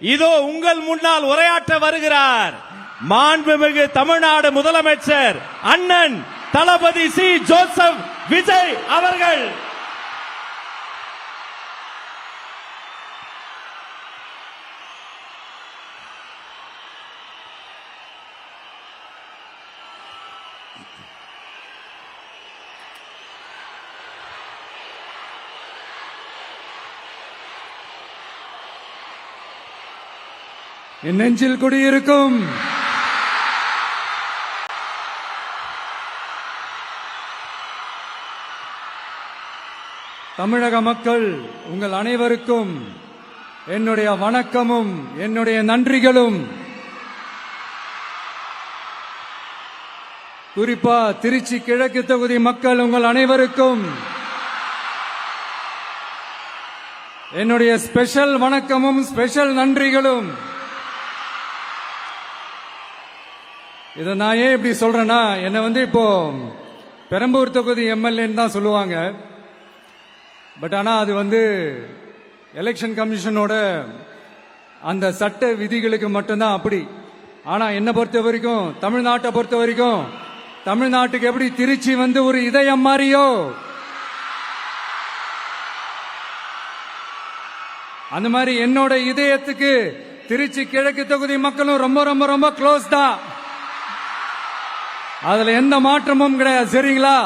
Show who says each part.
Speaker 1: இதோ உங்கள் முன்னால் உரையாற்ற வருகிறார் மாண்புமிகு தமிழ்நாடு முதலமைச்சர் அண்ணன் தளபதி சி ஜோசப் விஜய் அவர்கள்.
Speaker 2: என் நெஞ்சில் குடியிருக்கும் தமிழக மக்கள் உங்கள் அனைவருக்கும் என்னுடைய வணக்கமும் என்னுடைய நன்றிகளும். குறிப்பா திருச்சி கிழக்கு தொகுதி மக்கள் உங்கள் அனைவருக்கும் என்னுடைய ஸ்பெஷல் வணக்கமும் ஸ்பெஷல் நன்றிகளும். இதை நான் ஏன் இப்படி சொல்றேன்னா, என்னை இப்போ பெரம்பூர் தொகுதி எம்எல்ஏன்னு தான் சொல்லுவாங்க. பட் ஆனா அது எலெக்ஷன் கமிஷனோட அந்த சட்ட விதிகளுக்கு மட்டும்தான் அப்படி. ஆனா என்னை பொறுத்த வரைக்கும், தமிழ்நாட்டை பொறுத்த வரைக்கும், தமிழ்நாட்டுக்கு எப்படி திருச்சி ஒரு இதயம் மாறியோ, அந்த மாதிரி என்னோட இதயத்துக்கு திருச்சி கிழக்கு தொகுதி மக்களும் ரொம்ப ரொம்ப ரொம்ப க்ளோஸ் தான். அதுல எந்த மாற்றமும் கிடையாது. சரிங்களா?